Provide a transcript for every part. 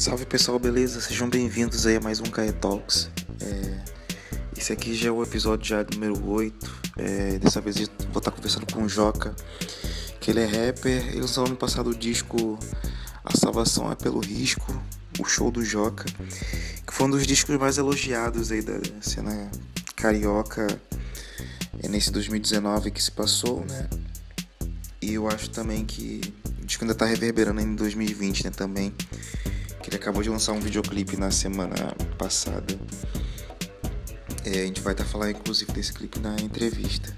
Salve pessoal, beleza? Sejam bem-vindos aí a mais um Kae Talks. Esse aqui já é o episódio já número 8. Dessa vez eu vou estar conversando com o Joca, que ele é rapper. Ele lançou ano passado o disco A Salvação é Pelo Risco, o show do Joca, que foi um dos discos mais elogiados aí da cena carioca nesse 2019 que se passou, né? E eu acho também que o disco ainda tá reverberando em 2020, né, também. Que ele acabou de lançar um videoclipe na semana passada. A gente vai estar falando inclusive desse clipe na entrevista.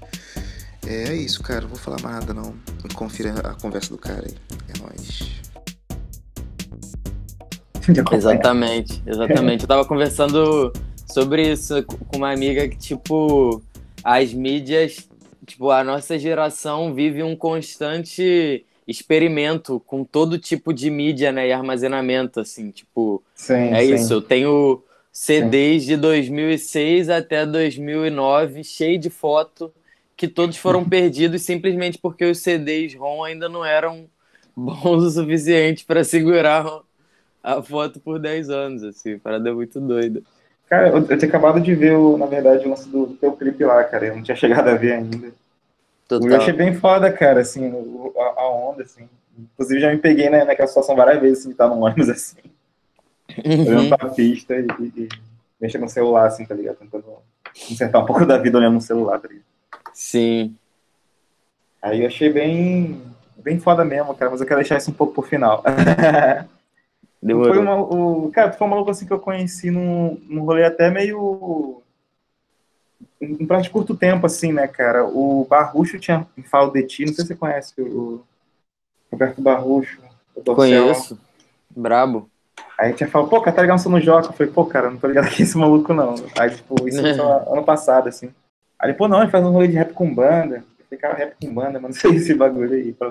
É isso, cara, não vou falar mais nada não. Confira a conversa do cara aí. É nóis. Exatamente. Eu tava conversando sobre isso com uma amiga que, tipo, as mídias, tipo, a nossa geração vive um constante experimento com todo tipo de mídia, né, e armazenamento, assim, tipo, Sim, é isso, sim, eu tenho sim. CDs de 2006 até 2009, cheio de foto, que todos foram perdidos simplesmente porque os CDs ROM ainda não eram bons o suficiente para segurar a foto por 10 anos, assim, parada muito doida. Cara, eu tinha acabado de ver, na verdade, o lance do teu clipe lá, cara. Eu não tinha chegado a ver ainda. Eu achei Total. bem foda, cara, assim, a onda, assim. Inclusive, já me peguei, né, naquela situação várias vezes, assim, de estar num ônibus, assim, olhando Uhum. pra pista e mexendo no celular, assim, tá ligado? Tentando consertar um pouco da vida olhando no celular, tá ligado? Sim, Aí eu achei bem foda mesmo, cara, mas eu quero deixar isso um pouco pro final. demorou. Cara, tu foi um maluco, assim, que eu conheci num rolê até meio um prazo de curto tempo, assim, né, cara? O Barrucho tinha me falado de ti, não sei se você conhece o Roberto Barrucho, o Dorcel. Conheço, brabo. Aí tinha falado, pô, cara, tá ligado no Joca? Eu falei, pô, cara, não tô ligado aqui esse maluco, não. Aí, tipo, isso foi ano passado, assim. Aí ele, pô, não, ele faz um rolê de rap com banda. Eu falei, cara, rap com banda, mano, não sei esse bagulho aí, pra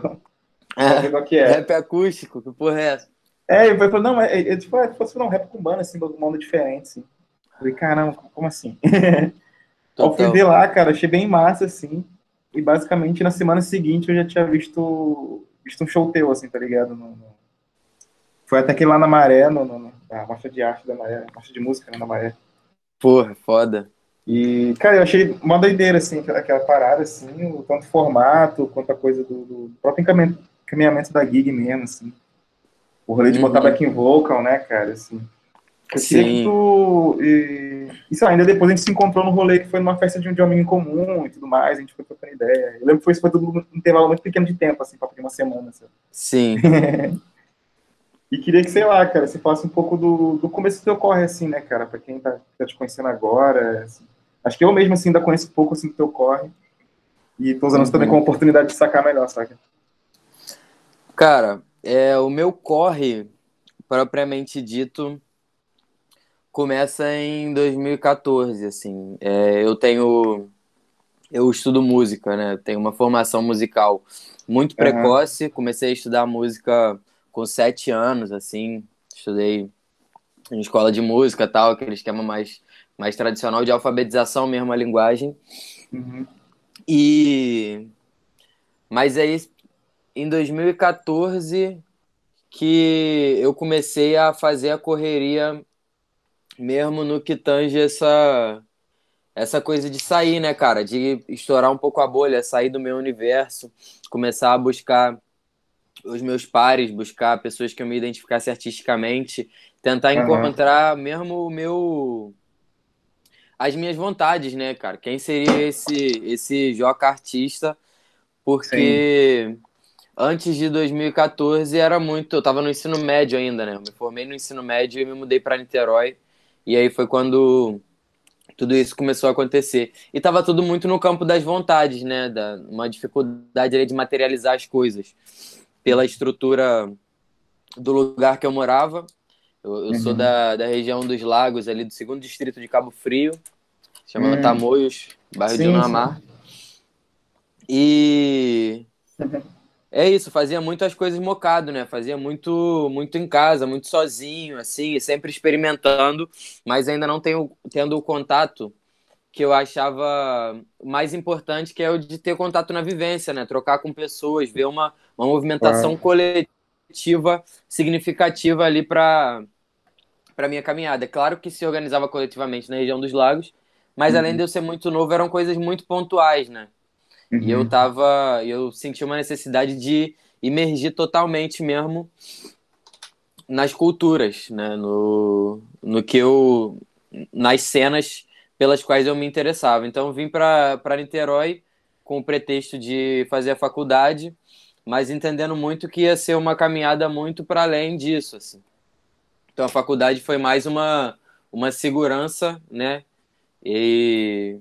ver qual que é. Rap acústico, que porra é essa? Ele falou, não, tipo, fosse não, rap com banda, assim, uma onda diferente, assim. Eu falei, caramba, como assim? Aí eu fui ver Total. lá, cara, achei bem massa, assim. E basicamente na semana seguinte eu já tinha visto um show teu, assim, tá ligado? Foi até que lá na Maré, na Marcha de Arte da Maré, Marcha de Música, né, na Maré. Porra, foda. E, cara, eu achei uma doideira, assim, aquela parada, assim, o tanto formato, quanto a coisa do próprio encaminhamento da gig mesmo, assim. O rolê de botar Uhum. backing vocal, né, cara, assim. Eu queria que Sim, tu. E sei lá, ainda depois a gente se encontrou no rolê que foi numa festa de um amigo em comum e tudo mais, a gente foi trocando ideia. Eu lembro que foi tudo num intervalo muito pequeno de tempo, assim, papo de uma semana, assim. sim. E queria que, sei lá, cara, você falasse um pouco do começo do teu corre, assim, né, cara, pra quem tá te conhecendo agora. Assim. Acho que eu mesmo, assim, ainda conheço pouco, assim, do teu corre. E tô usando isso também como Uhum. oportunidade de sacar melhor, saca? Cara, o meu corre, propriamente dito, começa em 2014, assim. Eu estudo música, né? Tenho uma formação musical muito Aham, precoce. Comecei a estudar música com 7 anos, assim. Estudei em escola de música, tal, aquele esquema mais tradicional de alfabetização mesmo, a linguagem. uhum, E mas aí em 2014 que eu comecei a fazer a correria mesmo no que tange essa coisa de sair, né, cara? De estourar um pouco a bolha, sair do meu universo, começar a buscar os meus pares, buscar pessoas que eu me identificasse artisticamente, tentar aham, encontrar mesmo o meu as minhas vontades, né, cara? Quem seria esse Joca artista? sim, Porque antes de 2014 era muito, eu tava no ensino médio ainda, né? Eu me formei no ensino médio e me mudei para Niterói. E aí foi quando tudo isso começou a acontecer. E tava tudo muito no campo das vontades, né? Uma dificuldade ali de materializar as coisas. Pela estrutura do lugar que eu morava. Eu sou uhum, da região dos Lagos, ali do segundo distrito de Cabo Frio, chama uhum, Tamoios, bairro de sim, sim, Unamar. E é isso, fazia muitas coisas mocado, né? Fazia muito em casa, muito sozinho, assim, sempre experimentando, mas ainda não tendo o contato que eu achava mais importante, que é o de ter contato na vivência, né? Trocar com pessoas, ver uma movimentação claro, coletiva significativa ali para minha caminhada. É claro que se organizava coletivamente na região dos lagos, mas além Uhum. de eu ser muito novo, eram coisas muito pontuais, né? E Uhum. eu senti uma necessidade de imergir totalmente mesmo nas culturas, né? Nas cenas pelas quais eu me interessava. Então eu vim para Niterói com o pretexto de fazer a faculdade, mas entendendo muito que ia ser uma caminhada muito para além disso, assim. Então a faculdade foi mais uma segurança, né? E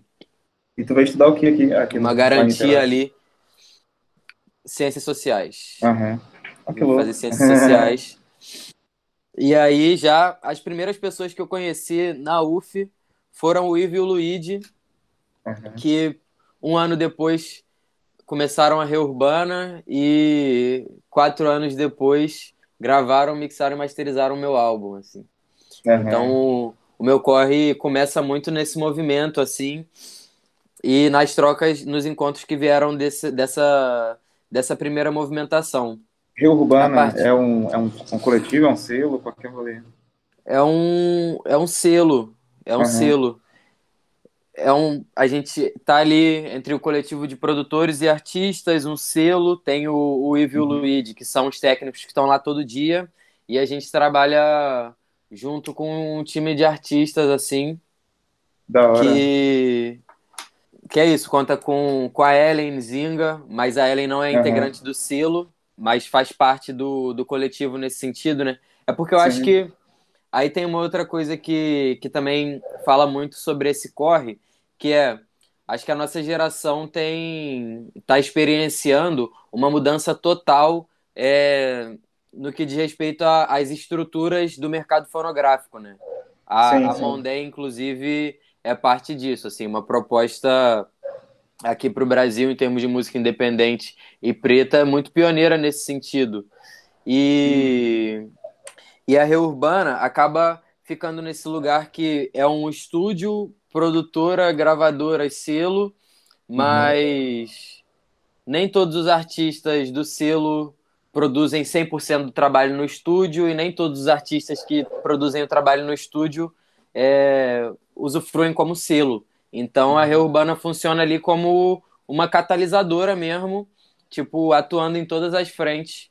E tu vai estudar o que aqui uma lá em garantia Niterói? ali, ciências sociais. Aham. Ah, que Vim louco. fazer ciências sociais. E aí já as primeiras pessoas que eu conheci na UF foram o Ivo e o Luigi, Aham. que um ano depois começaram a Reurbana e 4 anos depois gravaram, mixaram e masterizaram o meu álbum, assim. Então Aham. o meu corre começa muito nesse movimento, assim, e nas trocas, nos encontros que vieram dessa primeira movimentação. Rio A Urbana parte um coletivo, é um selo, qualquer rolê. é um selo, é um Aham. selo. A gente tá ali entre o coletivo de produtores e artistas, um selo, tem o Ivo e o Uhum. Luigi, que são os técnicos que estão lá todo dia, e a gente trabalha junto com um time de artistas, assim, Da hora. que, que é isso, conta com a Ellen Zinga, mas a Ellen não é Aham. integrante do selo, mas faz parte do coletivo nesse sentido, né? É porque eu acho Sim. que aí tem uma outra coisa que também fala muito sobre esse corre, que é, acho que a nossa geração tá experienciando uma mudança total no que diz respeito às estruturas do mercado fonográfico, né? Sim, A sim. Mondé, inclusive, é parte disso, assim, uma proposta aqui para o Brasil em termos de música independente e preta é muito pioneira nesse sentido. Uhum. E a Reurbana acaba ficando nesse lugar que é um estúdio, produtora, gravadora, selo, Uhum. mas nem todos os artistas do selo produzem 100% do trabalho no estúdio e nem todos os artistas que produzem o trabalho no estúdio usufruem como selo. Então a Uhum. Reurbana funciona ali como uma catalisadora mesmo, tipo, atuando em todas as frentes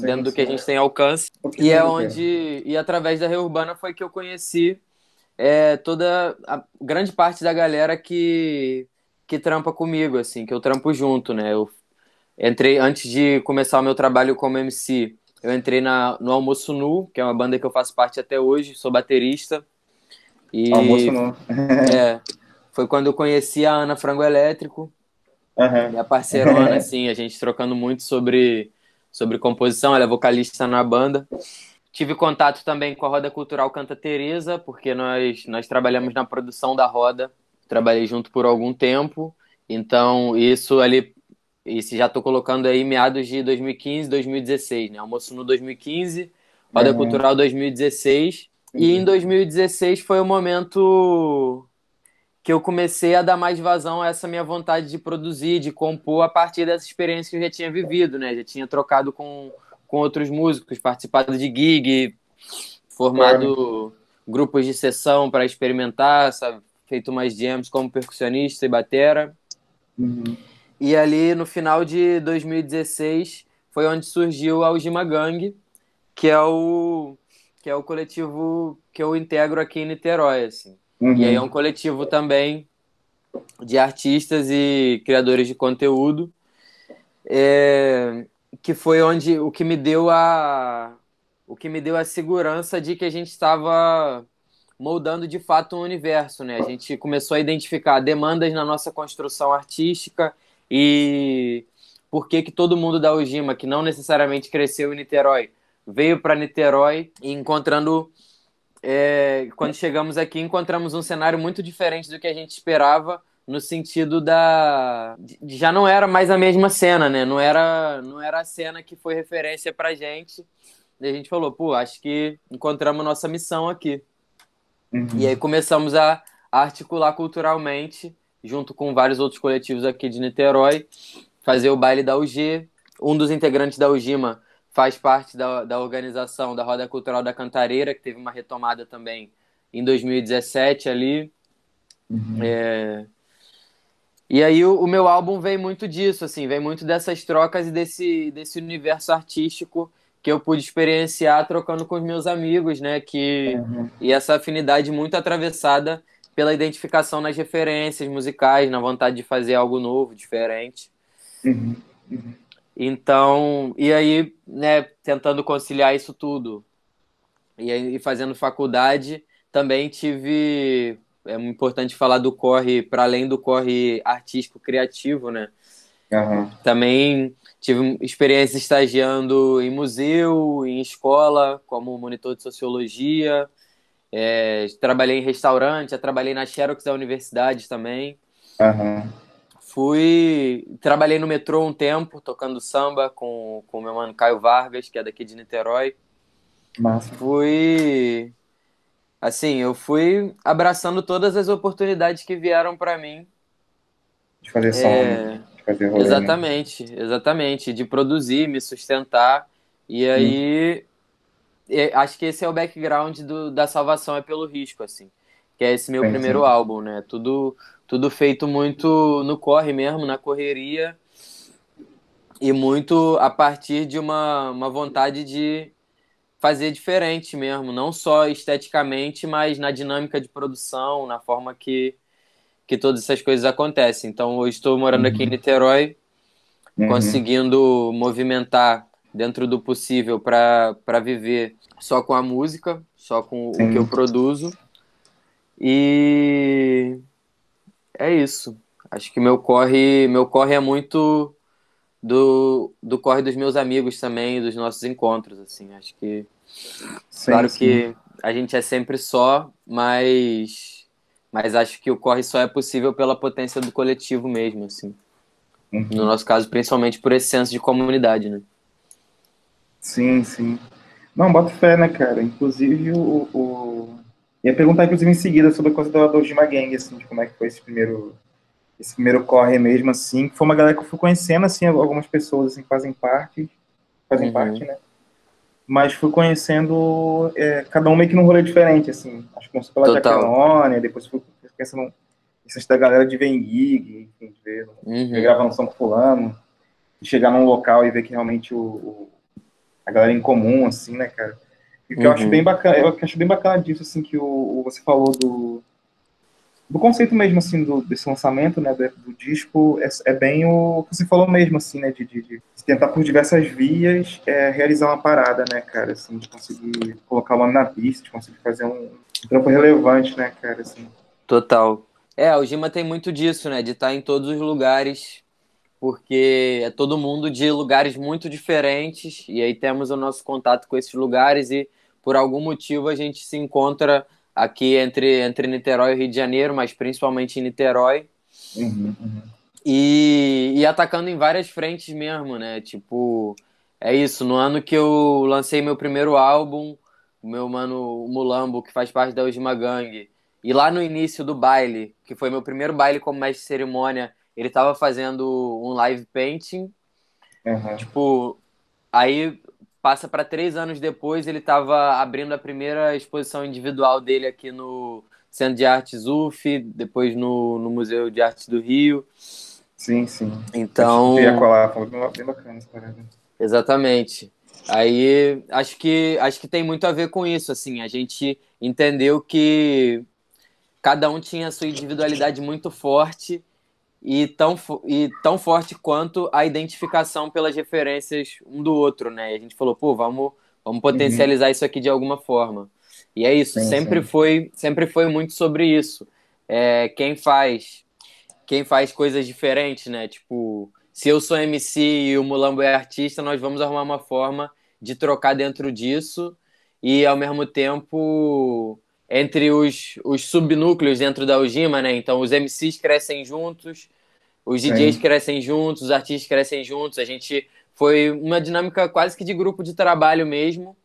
dentro Sim, do que a sim. gente tem alcance. Pô, que E é lindo, cara. onde, e através da Reurbana foi que eu conheci toda a grande parte da galera que trampa comigo, assim, que eu trampo junto, né? Eu entrei, antes de começar o meu trabalho como MC, eu entrei no Almoço Nu, que é uma banda que eu faço parte até hoje, sou baterista, Almoço e não. é, foi quando eu conheci a Ana Frango Elétrico, Aham. minha parceirona, assim, a gente trocando muito sobre composição, ela é vocalista na banda. Tive contato também com a Roda Cultural Canta Teresa, porque nós trabalhamos na produção da roda, trabalhei junto por algum tempo, então isso já estou colocando aí meados de 2015, 2016, né? Almoço no 2015, Roda Aham. Cultural 2016, e em Entendi. 2016 foi o momento que eu comecei a dar mais vazão a essa minha vontade de produzir, de compor a partir dessa experiência que eu já tinha vivido, né? Já tinha trocado com outros músicos, participado de gig, Claro. formado grupos de sessão para experimentar, sabe? Feito umas jams como percussionista e batera. Uhum. E ali no final de 2016 foi onde surgiu a Algema Gang, que é o coletivo que eu integro aqui em Niterói, assim. E aí é um Uhum. coletivo também de artistas e criadores de conteúdo, que foi onde o que me deu a segurança de que a gente estava moldando de fato um universo, né? A gente começou a identificar demandas na nossa construção artística e por que todo mundo da Ujima, que não necessariamente cresceu em Niterói, veio para Niterói e quando chegamos aqui, encontramos um cenário muito diferente do que a gente esperava, no sentido já não era mais a mesma cena, né? Não era a cena que foi referência pra gente. E a gente falou, pô, acho que encontramos nossa missão aqui. E aí Uhum. começamos a articular culturalmente, junto com vários outros coletivos aqui de Niterói, fazer o baile da UG. Um dos integrantes da Ujima faz parte da organização da Roda Cultural da Cantareira, que teve uma retomada também em 2017 ali. E aí o meu álbum vem muito disso, assim, vem muito dessas trocas e desse universo artístico que eu pude experienciar trocando com os meus amigos, né? E essa afinidade muito atravessada pela identificação nas referências musicais, na vontade de fazer algo novo, diferente. Então, e aí, né, tentando conciliar isso tudo. E aí, fazendo faculdade, também tive... É importante falar do corre, para além do corre artístico criativo, né? Também tive experiência estagiando em museu, em escola, como monitor de sociologia. Trabalhei em restaurante, já trabalhei na Xerox da universidade também. Trabalhei no metrô um tempo, tocando samba com o meu mano Caio Vargas, que é daqui de Niterói. Massa. Eu fui abraçando todas as oportunidades que vieram para mim. De fazer som, de fazer rolê, Exatamente. De produzir, me sustentar. E aí, acho que esse é o background da Salvação é pelo Risco, assim. Que é esse meu primeiro álbum, né? Tudo feito muito no corre mesmo, na correria. E muito a partir de uma vontade de fazer diferente mesmo. Não só esteticamente, mas na dinâmica de produção, na forma que todas essas coisas acontecem. Então, eu estou morando aqui em Niterói, conseguindo movimentar dentro do possível para viver só com a música, só com o que eu produzo. E é isso. Acho que meu corre é muito do corre dos meus amigos também, dos nossos encontros, assim. Acho que claro que a gente é sempre só, mas acho que o corre só é possível pela potência do coletivo mesmo, assim. No nosso caso, principalmente por esse senso de comunidade, né? Sim. Não, boto fé, né, cara? Inclusive, ia perguntar, inclusive, em seguida sobre a coisa da Ojima Gang, assim, de como é que foi esse primeiro corre mesmo, assim. Foi uma galera que eu fui conhecendo, assim, algumas pessoas, assim, que fazem parte, né? Mas fui conhecendo cada um meio que num rolê diferente, assim. Acho que começou pela Jaqueline, depois fui conhecendo da galera de Vem Gig, enfim, de ver gravação com fulano, de chegar num local e ver que realmente a galera em comum, assim, né, cara? E o que eu acho bem bacana, disso, assim, que você falou do conceito mesmo, assim, desse lançamento, né, do disco, é bem o que você falou mesmo, assim, né, de tentar por diversas vias realizar uma parada, né, cara, assim, de conseguir colocar o nome na pista, de conseguir fazer um trampo relevante, né, cara, assim. Total. O Gima tem muito disso, né, de estar em todos os lugares, porque é todo mundo de lugares muito diferentes, e aí temos o nosso contato com esses lugares e, por algum motivo, a gente se encontra aqui entre Niterói e Rio de Janeiro, mas principalmente em Niterói, e atacando em várias frentes mesmo, né? Tipo, é isso, no ano que eu lancei meu primeiro álbum, o meu mano o Mulambo, que faz parte da Ojima Gang, e lá no início do baile, que foi meu primeiro baile como mestre de cerimônia, ele tava fazendo um live painting, tipo, aí passa para 3 anos depois, ele tava abrindo a primeira exposição individual dele aqui no Centro de Artes UF, depois no Museu de Artes do Rio. Sim. Então... Eu ia colar, foi bem bacana essa parada. Exatamente. Aí acho que tem muito a ver com isso, assim, a gente entendeu que cada um tinha a sua individualidade muito forte e tão forte quanto a identificação pelas referências um do outro, né? E a gente falou, pô, vamos potencializar isso aqui de alguma forma. E é isso, sempre foi muito sobre isso. Quem faz coisas diferentes, né? Tipo, se eu sou MC e o Mulambo é artista, nós vamos arrumar uma forma de trocar dentro disso e, ao mesmo tempo, entre os subnúcleos dentro da Ojima, né? Então, os MCs crescem juntos, os DJs crescem juntos, os artistas crescem juntos. A gente foi uma dinâmica quase que de grupo de trabalho mesmo,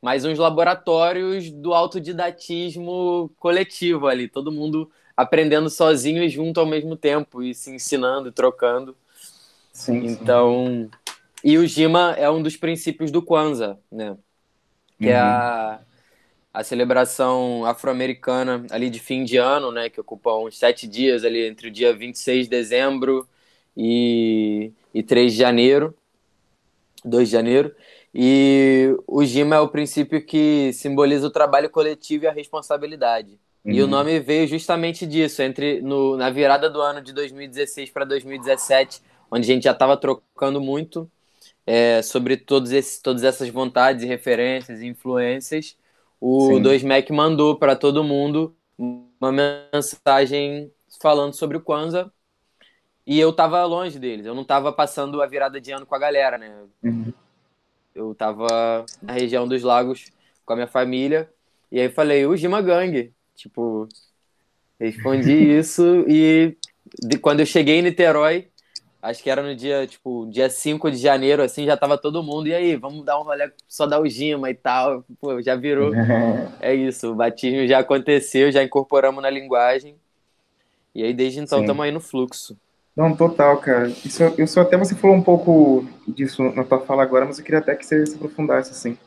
mas uns laboratórios do autodidatismo coletivo ali, todo mundo aprendendo sozinho e junto ao mesmo tempo, e se ensinando, trocando. Então, E o Jima é um dos princípios do Kwanzaa, né? Que é Uhum. a celebração afro-americana ali de fim de ano, né? Que ocupa uns 7 dias ali entre o dia 26 de dezembro e 3 de janeiro, 2 de janeiro. E o Jima é o princípio que simboliza o trabalho coletivo e a responsabilidade. E o Uhum. nome veio justamente disso, na virada do ano de 2016 para 2017, onde a gente já estava trocando muito sobre todas essas vontades e referências e influências. O Sim. 2Mac mandou para todo mundo uma mensagem falando sobre o Kwanzaa e eu tava longe deles, eu não tava passando a virada de ano com a galera, né? Uhum. Eu tava na região dos lagos com a minha família e aí falei, o Jima Gang, tipo, respondi isso e quando eu cheguei em Niterói, acho que era no dia, tipo, dia 5 de janeiro, assim, já tava todo mundo. E aí, vamos dar um rolê, só dar o Gima e tal. Pô, já virou. É isso, o batismo já aconteceu, já incorporamos na linguagem. E aí, desde então, Sim. estamos aí no fluxo. Não, total, cara. Isso até você falou um pouco disso na tua fala agora, mas eu queria até que você se aprofundasse, assim.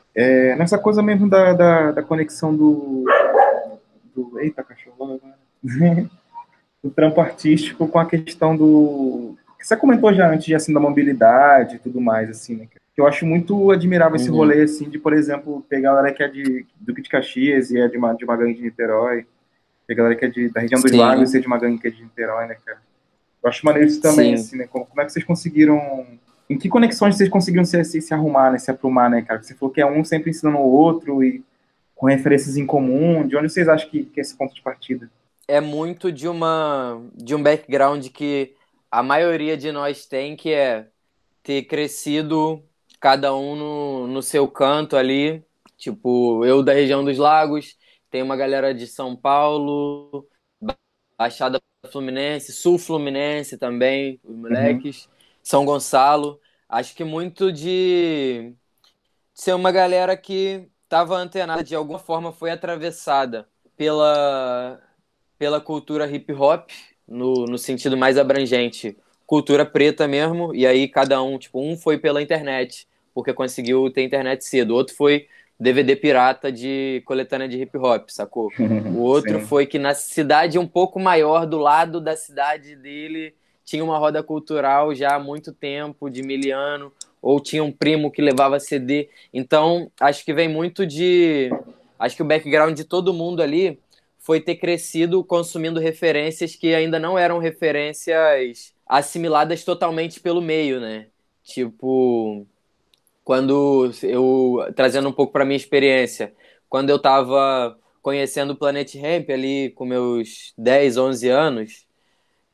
Nessa coisa mesmo da conexão Eita, cachorro agora. Do trampo artístico com a questão do. Que você comentou já antes, assim, da mobilidade e tudo mais, assim, né? Eu acho muito admirável esse Uhum. rolê, assim, de, por exemplo, pegar a galera que é de Duque de Caxias e é de uma gangue de Niterói, e a galera que é da região dos Sim, lagos e é de uma gangue que é de Niterói, né, cara? Eu acho maneiro isso também, sim. assim, né? Como é que vocês conseguiram. Em que conexões vocês conseguiram se arrumar, né? Se aprumar, né, cara? Você falou que é um sempre ensinando o outro e com referências em comum. De onde vocês acham que é esse ponto de partida? É muito de um background que a maioria de nós tem, que é ter crescido cada um no seu canto ali. Tipo, eu da região dos lagos, tem uma galera de São Paulo, Baixada Fluminense, Sul Fluminense também, os Uhum. moleques, São Gonçalo. Acho que muito de ser uma galera que estava antenada, de alguma forma foi atravessada pela, pela cultura hip hop, no sentido mais abrangente, cultura preta mesmo, e aí cada um, tipo, um foi pela internet, porque conseguiu ter internet cedo, o outro foi DVD pirata de coletânea de hip hop, sacou? O outro Sim. foi que na cidade um pouco maior, do lado da cidade dele, tinha uma roda cultural já há muito tempo, de miliano, ou tinha um primo que levava CD. Então, acho que vem muito de. Acho que o background de todo mundo ali foi ter crescido consumindo referências que ainda não eram referências assimiladas totalmente pelo meio, né? Tipo, quando eu trazendo um pouco para minha experiência, quando eu estava conhecendo o Planet Hemp ali com meus 10, 11 anos,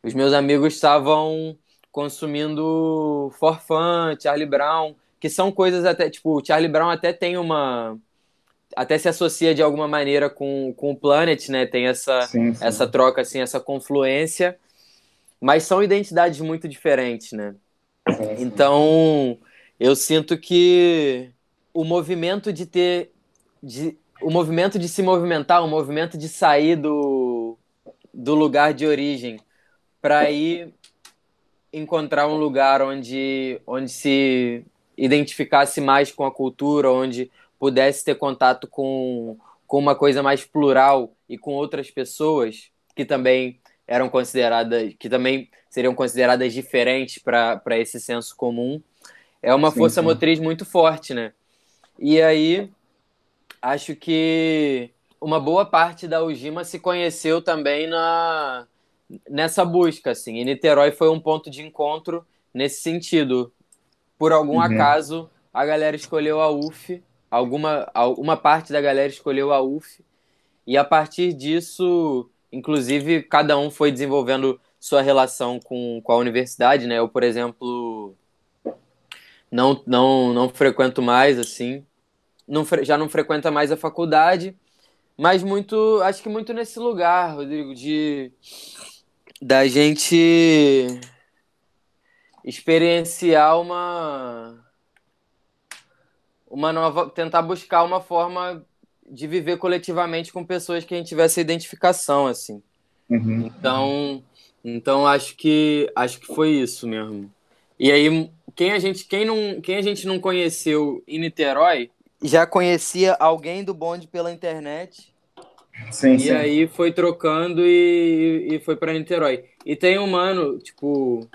os meus amigos estavam consumindo Forfã, Charlie Brown, que são coisas até, tipo, o Charlie Brown até tem uma até se associa de alguma maneira com o Planet, né? Tem Sim, essa sim. troca, assim, essa confluência, mas são identidades muito diferentes, né? Sim, sim. Então, eu sinto que o movimento de ter, o movimento de se movimentar, o movimento de sair do lugar de origem para ir encontrar um lugar onde se identificasse mais com a cultura, onde pudesse ter contato com uma coisa mais plural e com outras pessoas que também eram consideradas, que também seriam consideradas diferentes para esse senso comum, é uma Sim, força sim. motriz muito forte, né? E aí, acho que uma boa parte da Ujima se conheceu também nessa busca, assim. E Niterói foi um ponto de encontro nesse sentido. Por algum Uhum. acaso, a galera escolheu a UF, uma parte da galera escolheu a UF, e a partir disso, inclusive, cada um foi desenvolvendo sua relação com a universidade, né? Eu, por exemplo, não frequento mais, assim, já não frequenta mais a faculdade, mas muito, acho que muito nesse lugar, Rodrigo, de da gente experienciar uma nova, tentar buscar uma forma de viver coletivamente com pessoas que a gente tivesse identificação, assim. Uhum. Então, então acho que foi isso mesmo. E aí, quem a gente não conheceu em Niterói, já conhecia alguém do bonde pela internet, Sim, e sim. aí foi trocando e foi pra Niterói. E tem um mano, tipo,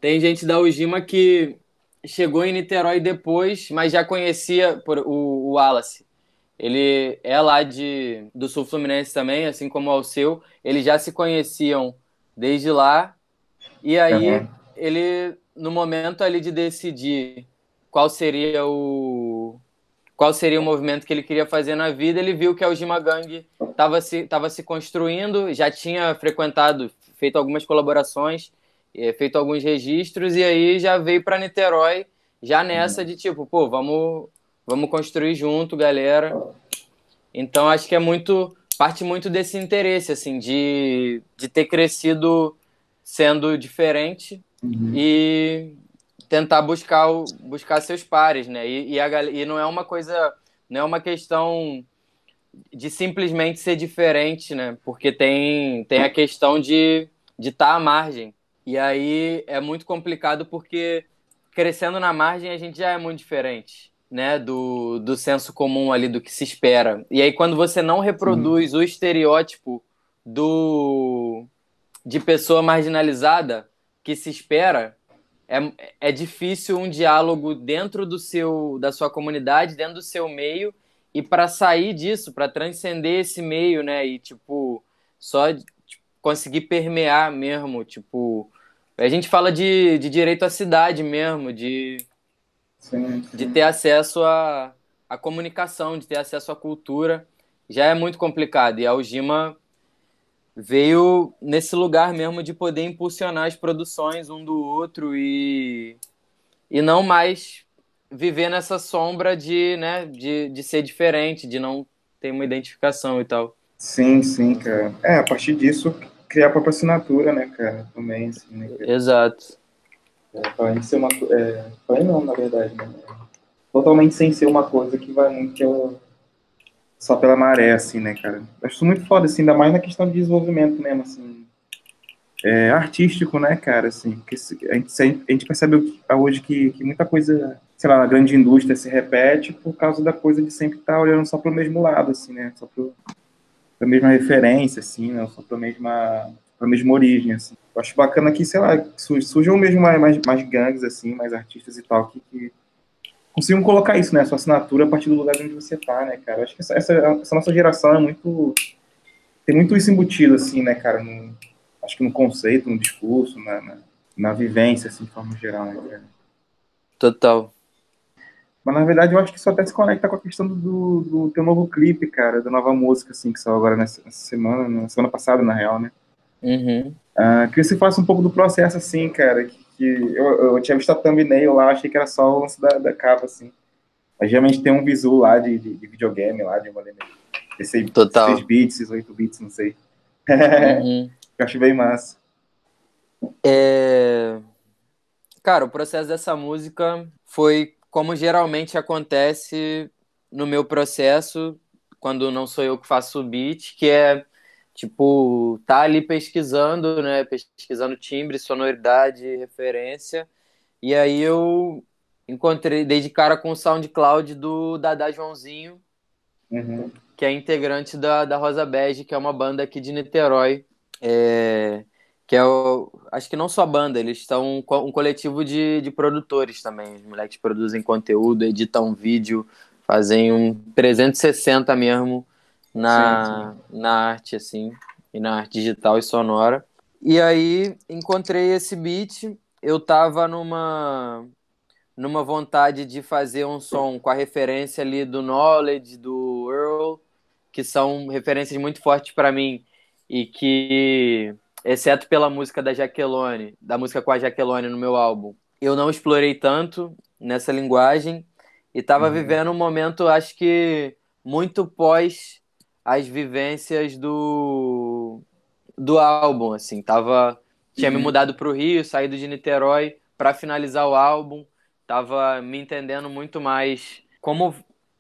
tem gente da Ujima que chegou em Niterói depois, mas já conhecia o Wallace. Ele é lá do Sul Fluminense também, assim como o Alceu. Eles já se conheciam desde lá. E aí, Aham. no momento ali de decidir qual seria qual seria o movimento que ele queria fazer na vida, ele viu que a Ujima Gang tava se construindo, já tinha frequentado, feito algumas colaborações, feito alguns registros, e aí já veio para Niterói, já nessa de tipo, pô, vamos construir junto, galera. Então acho que parte muito desse interesse, assim, de ter crescido sendo diferente Uhum. e tentar buscar seus pares, né? E não é uma coisa, não é uma questão de simplesmente ser diferente, né? Porque tem a questão de estar à margem. E aí é muito complicado porque crescendo na margem a gente já é muito diferente, né? Do senso comum ali, do que se espera. E aí quando você não Sim. reproduz o estereótipo de pessoa marginalizada que se espera, é difícil um diálogo dentro da sua comunidade, dentro do seu meio, e para sair disso, para transcender esse meio, né, e tipo só tipo, conseguir permear mesmo, tipo, a gente fala de direito à cidade mesmo, Sim, de sim. ter acesso à comunicação, de ter acesso à cultura, já é muito complicado. E a Algima veio nesse lugar mesmo de poder impulsionar as produções um do outro e não mais viver nessa sombra né, de ser diferente, de não ter uma identificação e tal. Sim, sim, cara. A partir disso, criar a própria assinatura, né, cara? Também, assim, né, cara? Exato. Além de ser uma coisa. Além não, na verdade, né? Totalmente sem ser uma coisa que vai muito só pela maré, assim, né, cara? Eu acho isso muito foda, assim, ainda mais na questão de desenvolvimento mesmo, assim. Artístico, né, cara, assim, porque a gente percebe hoje que muita coisa, sei lá, na grande indústria se repete por causa da coisa de sempre estar olhando só pro mesmo lado, assim, né, só pra mesma referência, assim, né, só pra mesma origem, assim. Eu acho bacana que, sei lá, surjam mesmo mais gangues, assim, mais artistas e tal, que consigam colocar isso, né, sua assinatura a partir do lugar onde você tá, né, cara. Eu acho que essa nossa geração tem muito isso embutido, assim, né, cara, acho que no conceito, no discurso, na vivência, assim, de forma geral, né, cara. Total. Mas, na verdade, eu acho que isso até se conecta com a questão do teu novo clipe, cara, da nova música, assim, que saiu agora nessa semana, na semana passada, na real, né? Uhum. Queria que você faça um pouco do processo, assim, cara, que eu tinha visto a thumbnail lá, achei que era só o lance da capa, assim. Mas geralmente tem um visu lá de videogame, lá, de uma desse 6 Total. bits, 8 bits, não sei. Uhum. Eu acho bem massa. É... Cara, o processo dessa música foi como geralmente acontece no meu processo, quando não sou eu que faço o beat, que é, tipo, tá ali pesquisando, né? Pesquisando timbre, sonoridade, referência. E aí eu dei de cara com o SoundCloud do Dada Joãozinho, Uhum. que é integrante da Rosa Bege, que é uma banda aqui de Niterói. É, que é acho que não só banda, eles são um coletivo de produtores também. Os moleques produzem conteúdo, editam vídeo, fazem um 360 mesmo Sim, sim. na arte, assim, e na arte digital e sonora. E aí encontrei esse beat, eu tava numa vontade de fazer um som com a referência ali do Knowledge, do Earl, que são referências muito fortes para mim e que, exceto pela música da Jaqueline, da música com a Jaqueline no meu álbum, eu não explorei tanto nessa linguagem e estava Uhum. vivendo um momento, acho que muito pós as vivências do álbum, assim, tinha me Uhum. mudado para o Rio, saído de Niterói para finalizar o álbum, tava me entendendo muito mais como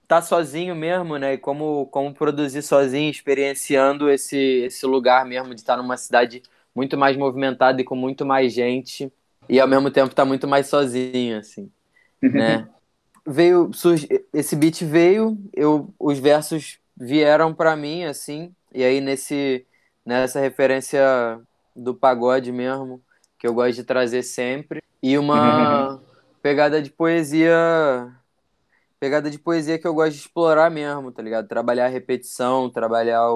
tá sozinho mesmo, né? E como produzir sozinho, experienciando esse lugar mesmo de estar numa cidade muito mais movimentada e com muito mais gente. e ao mesmo tempo tá muito mais sozinho, assim, né? Esse beat veio, os versos vieram pra mim, assim, e aí nessa referência do pagode mesmo, que eu gosto de trazer sempre, e uma pegada de poesia, pegada de poesia que eu gosto de explorar mesmo, tá ligado? Trabalhar a repetição, trabalhar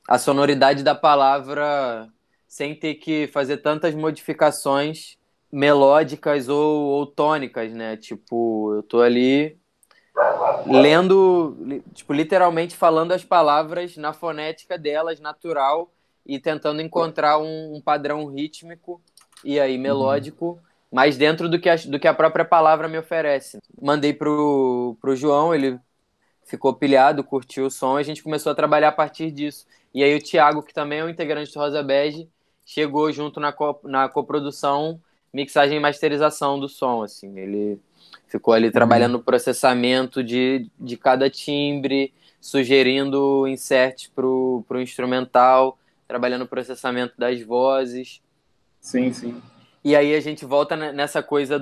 a sonoridade da palavra sem ter que fazer tantas modificações melódicas ou tônicas, né? Tipo, eu tô ali lendo, tipo, literalmente falando as palavras na fonética delas, natural, e tentando encontrar um padrão rítmico e aí melódico, mas dentro do que a própria palavra me oferece. Mandei pro João, ele ficou pilhado, curtiu o som, e a gente começou a trabalhar a partir disso. E aí o Thiago, que também é um integrante do Rosa Bege, chegou junto na coprodução, mixagem e masterização do som, assim. Ele ficou ali trabalhando no processamento de cada timbre, sugerindo inserts pro instrumental, trabalhando no processamento das vozes. Sim, sim. E aí a gente volta nessa coisa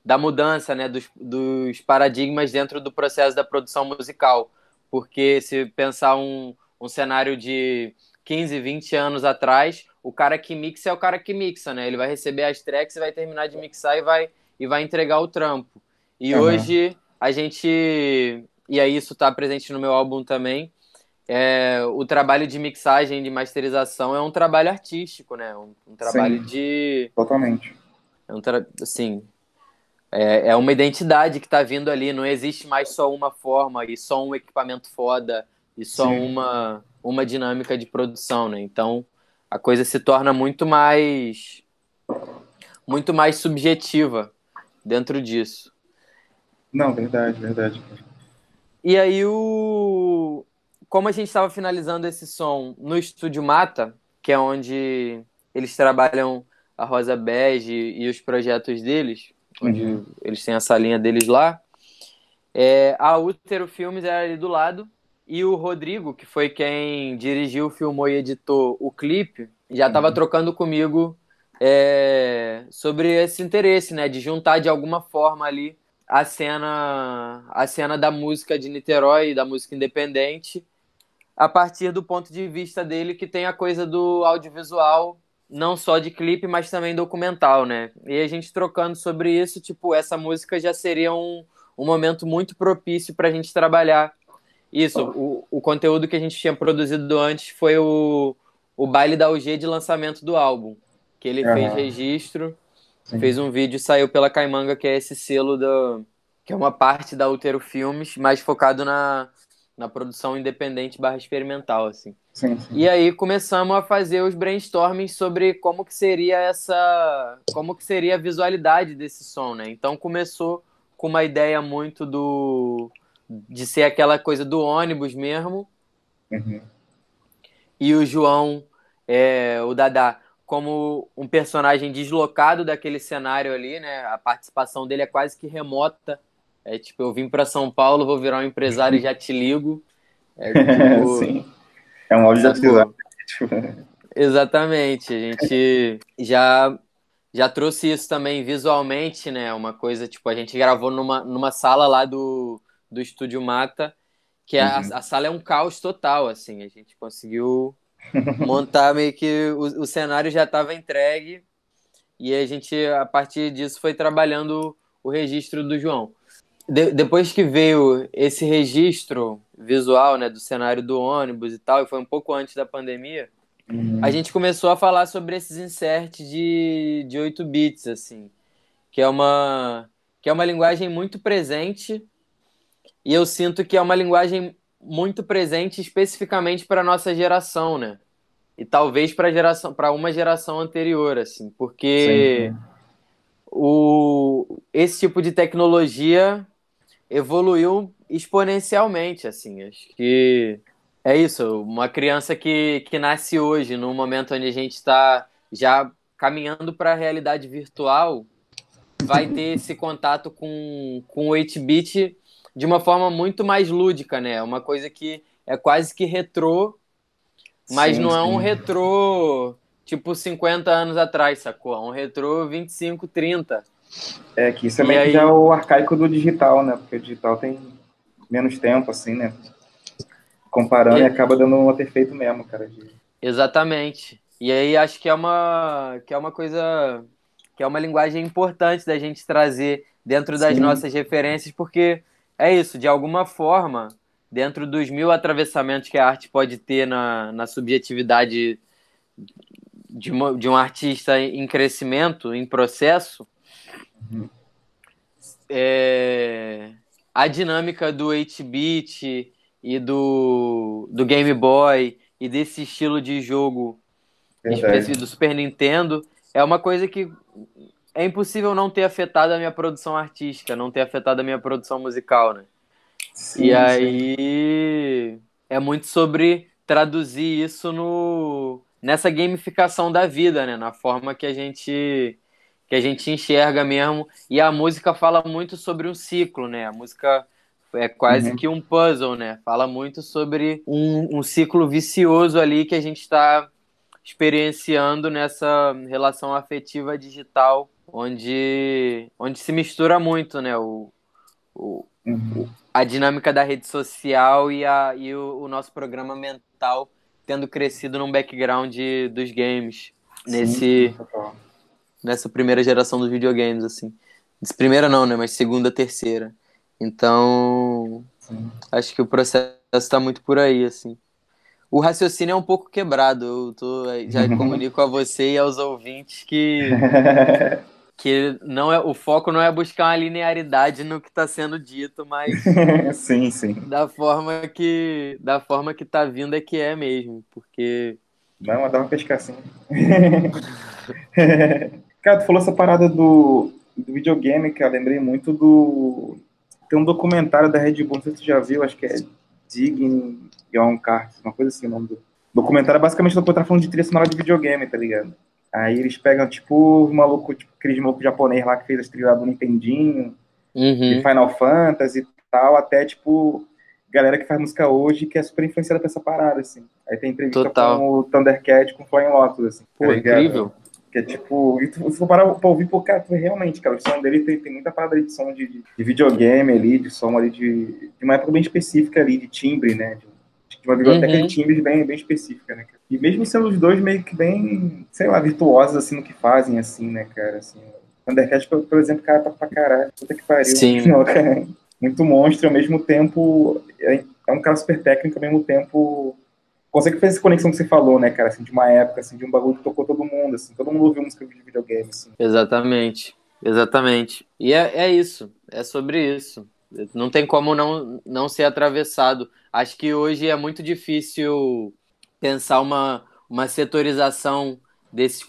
da mudança, né, dos paradigmas dentro do processo da produção musical. Porque se pensar um cenário de 15, 20 anos atrás, o cara que mixa é o cara que mixa, né? Ele vai receber as tracks, vai terminar de mixar e vai entregar o trampo. E hoje a gente... E aí isso está presente no meu álbum também. O trabalho de mixagem, de masterização é um trabalho artístico, né? Um trabalho Sim, de... totalmente. Assim, é uma identidade que está vindo ali. Não existe mais só uma forma e só um equipamento foda e só Sim. uma dinâmica de produção, né? Então, a coisa se torna muito mais subjetiva dentro disso. Não, verdade, verdade. E aí, como a gente estava finalizando esse som no Estúdio Mata, que é onde eles trabalham a Rosa Bege e os projetos deles, onde eles têm essa linha deles lá, a Útero Filmes era ali do lado, e o Rodrigo, que foi quem dirigiu, filmou e editou o clipe, já estava trocando comigo sobre esse interesse, né, de juntar de alguma forma ali a cena da música de Niterói, da música independente, a partir do ponto de vista dele, que tem a coisa do audiovisual, não só de clipe, mas também documental, né? E a gente trocando sobre isso, tipo, essa música já seria um momento muito propício para a gente trabalhar isso. O conteúdo que a gente tinha produzido antes foi o baile da UG de lançamento do álbum, que ele fez registro, fez um vídeo e saiu pela Caimanga, que é esse selo que é uma parte da Útero Filmes, mais focado na produção independente barra experimental, assim. Sim, sim. E aí começamos a fazer os brainstormings sobre como que seria a visualidade desse som, né? Então começou com uma ideia muito de ser aquela coisa do ônibus mesmo. E o João, o Dadá, como um personagem deslocado daquele cenário ali, né? A participação dele é quase que remota. É tipo, eu vim para São Paulo, vou virar um empresário e já te ligo. Tipo, sim. É um áudio de WhatsApp. Exatamente. A gente já trouxe isso também visualmente, né? Uma coisa, tipo, a gente gravou numa sala lá do Estúdio Mata, que a sala é um caos total, assim. A gente conseguiu montar meio que o cenário já estava entregue e a gente, a partir disso, foi trabalhando o registro do João. Depois que veio esse registro visual, né, do cenário do ônibus e tal, e foi um pouco antes da pandemia, a gente começou a falar sobre esses inserts de 8 bits, assim, que é uma linguagem muito presente, e eu sinto que é uma linguagem muito presente especificamente para a nossa geração, né? E talvez para uma geração anterior, assim, porque Sim. esse tipo de tecnologia evoluiu exponencialmente, assim. Acho que é isso. Uma criança que nasce hoje, num momento onde a gente está já caminhando para a realidade virtual, vai ter esse contato com o 8-bit de uma forma muito mais lúdica, né? Uma coisa que é quase que retrô, mas Sim, não é um sim. retrô, tipo 50 anos atrás, sacou? Um retrô 25, 30. Que isso é E meio que aí, já o arcaico do digital, né? Porque o digital tem menos tempo, assim, né? Comparando e e- acaba dando um outro efeito mesmo, cara. exatamente. E aí acho que é uma coisa, que é uma linguagem importante da gente trazer dentro das Sim. nossas referências, porque é isso, de alguma forma, dentro dos mil atravessamentos que a arte pode ter na subjetividade de um artista em crescimento, em processo, Uhum. é, a dinâmica do 8-bit e do Game Boy e desse estilo de jogo Verdade. específico do Super Nintendo é uma coisa que é impossível não ter afetado a minha produção artística, não ter afetado a minha produção musical, né? E Sim, sim. aí é muito sobre traduzir isso nessa gamificação da vida, né? Na forma que a gente enxerga mesmo. E a música fala muito sobre um ciclo, né? A música é quase Uhum. que um puzzle, né? Fala muito sobre um ciclo vicioso ali que a gente está experienciando nessa relação afetiva digital, onde se mistura muito, né? O, Uhum. a dinâmica da rede social e o nosso programa mental tendo crescido num background dos games Sim, sim, nesse total. nessa primeira geração dos videogames assim. Primeira não, né, mas segunda, terceira. Então, Sim. acho que o processo está muito por aí assim. O raciocínio é um pouco quebrado. Já comunico a você e aos ouvintes que não é, o foco não é buscar uma linearidade no que está sendo dito, mas Sim, sim. da forma que tá vindo é que é mesmo, porque Não, dá uma pescacinha. Cara, tu falou essa parada do videogame, cara. Eu lembrei muito do. Tem um documentário da Red Bull, não sei se tu já viu, acho que é Dig Young Kart, uma coisa assim o nome do. Documentário é basicamente o documentário falando de trilha sonora de videogame, tá ligado? Aí eles pegam, tipo, os malucos, tipo, aqueles malucos japonês lá que fez as trilhas do Nintendinho, de uhum, Final Fantasy e tal, até, tipo, galera que faz música hoje que é super influenciada por essa parada, assim. Aí tem entrevista total. com o Thundercat, com o Flying Lotus, assim, tá Pô, ligado? incrível. Que é tipo, e tu, se for parar pra ouvir, pô, cara, realmente, cara, o som dele tem muita parada de som de videogame ali, de som ali de uma época bem específica ali, de timbre, né? De uma biblioteca de Uhum, timbres bem específica, né, cara? E mesmo sendo os dois meio que bem, sei lá, virtuosos, assim, no que fazem, assim, né, cara, assim. Thundercat, por exemplo, cara, pra caralho, puta que pariu. sim, Não, cara, muito monstro, ao mesmo tempo, é um cara super técnico, ao mesmo tempo consegue fazer essa conexão que você falou, né, cara, assim, de uma época, assim, de um bagulho que tocou todo mundo ouviu música de videogame, assim. exatamente. Exatamente. E é isso, é sobre isso. Não tem como não ser atravessado. Acho que hoje é muito difícil pensar uma setorização desses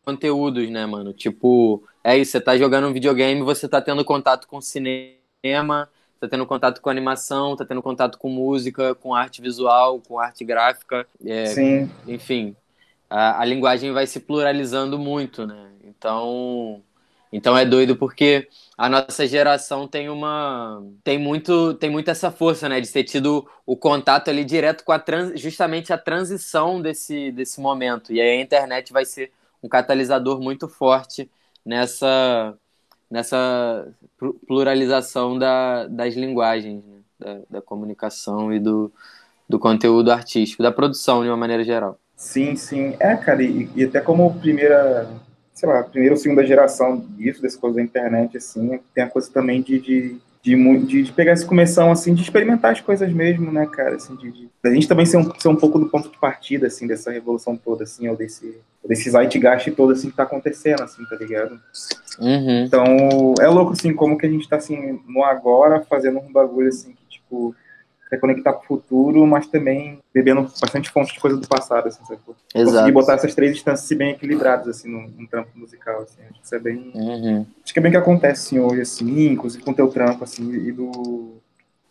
conteúdos, né, mano? Tipo, é isso, você tá jogando um videogame, você tá tendo contato com cinema, tá tendo contato com animação, tá tendo contato com música, com arte visual, com arte gráfica, Sim, enfim, a linguagem vai se pluralizando muito, né? Então é doido porque a nossa geração tem muito essa força, né, de ter tido o contato ali direto com justamente a transição desse momento. E aí a internet vai ser um catalisador muito forte nessa pluralização das linguagens, né? Da comunicação e do conteúdo artístico, da produção de uma maneira geral. sim, sim. É, cara, e até como primeira, sei lá, primeira ou segunda geração disso, dessa coisa da internet, assim, tem a coisa também de pegar esse começão, assim, de experimentar as coisas mesmo, né, cara, assim, da gente também ser um pouco do ponto de partida, assim, dessa revolução toda, assim, ou desse zeitgeist todo, assim, que tá acontecendo, assim, tá ligado? Uhum. Então, é louco, assim, como que a gente tá, assim, no agora, fazendo um bagulho, assim, que, tipo, quer conectar com o futuro, mas também bebendo bastante fonte de coisa do passado, assim, sabe? Conseguir botar Exato. essas três instâncias assim, bem equilibradas, assim, num trampo musical, assim. Acho que isso é bem... Uhum. Acho que é bem que acontece, assim, hoje, assim, inclusive com o teu trampo, assim, e do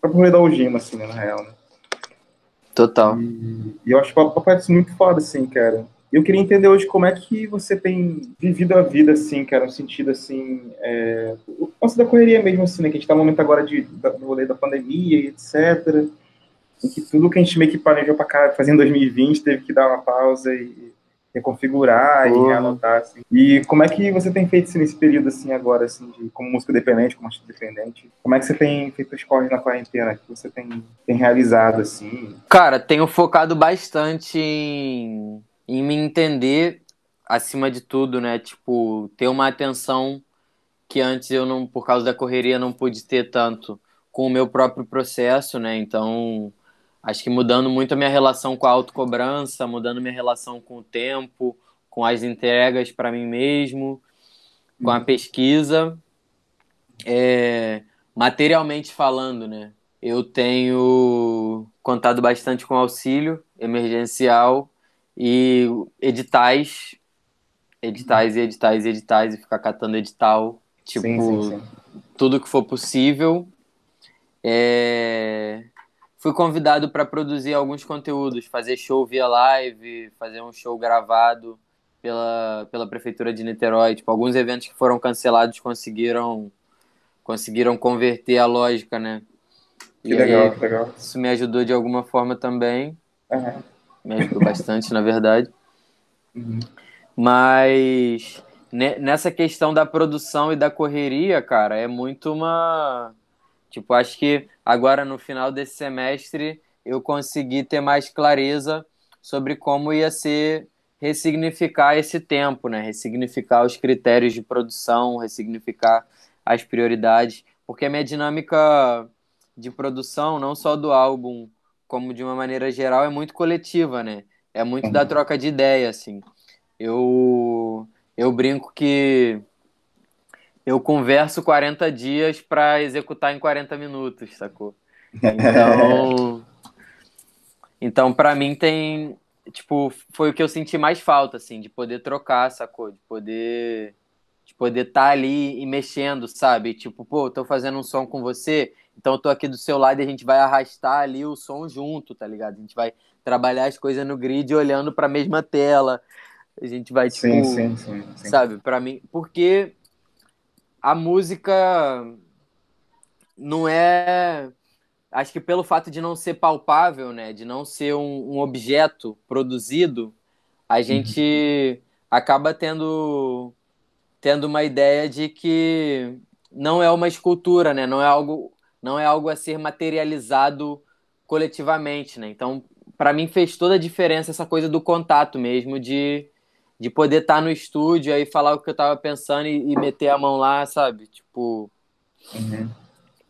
próprio rolê da Algema, assim, né, na real, né? Total. E eu acho que o papo é muito foda, assim, cara. Eu queria entender hoje como é que você tem vivido a vida, assim, cara, no sentido, assim, o lance da correria mesmo, assim, né, que a gente tá no momento agora do rolê da pandemia e etc., em que tudo que a gente meio que planejou pra cá, fazer em 2020 teve que dar uma pausa reconfigurar e Porra. reanotar, assim. E como é que você tem feito isso nesse período, assim, agora, assim, como música dependente, como artista dependente? Como é que você tem feito os corres na quarentena? O que você tem realizado, assim? Cara, tenho focado bastante em me entender acima de tudo, né? Tipo, ter uma atenção que antes eu não, por causa da correria, não pude ter tanto com o meu próprio processo, né? Então, acho que mudando muito a minha relação com a autocobrança, mudando minha relação com o tempo, com as entregas para mim mesmo, com a pesquisa, materialmente falando, né? Eu tenho contado bastante com auxílio emergencial e editais, editais e editais e editais e ficar catando edital, Sim, sim, tipo, sim. tudo que for possível. Fui convidado para produzir alguns conteúdos, fazer show via live, fazer um show gravado pela Prefeitura de Niterói. Tipo, alguns eventos que foram cancelados conseguiram converter a lógica, né? Que E legal, aí que legal. isso me ajudou de alguma forma também. Aham. Me ajudou bastante, na verdade. Uhum. Mas nessa questão da produção e da correria, cara, é muito uma. Tipo, acho que agora no final desse semestre eu consegui ter mais clareza sobre como ia ser ressignificar esse tempo, né? Ressignificar os critérios de produção, ressignificar as prioridades, porque a minha dinâmica de produção, não só do álbum, como de uma maneira geral, é muito coletiva, né? É muito da troca de ideia, assim. Eu, eu brinco que eu converso 40 dias para executar em 40 minutos, sacou? Então para mim tem, tipo, foi o que eu senti mais falta, assim, de poder trocar, sacou? De poder estar ali e mexendo, sabe? Tipo, pô, tô fazendo um som com você, então eu tô aqui do seu lado e a gente vai arrastar ali o som junto, tá ligado? A gente vai trabalhar as coisas no grid olhando para a mesma tela. A gente vai, Sim, tipo, sim, sim, sim. sabe, para mim, porque a música não é. Acho que pelo fato de não ser palpável, né, de não ser um objeto produzido, a gente acaba tendo uma ideia de que não é uma escultura, né, não é algo a ser materializado coletivamente, né. Então, para mim fez toda a diferença essa coisa do contato mesmo, de poder estar no estúdio aí falar o que eu tava pensando e meter a mão lá, sabe? Tipo, Uhum.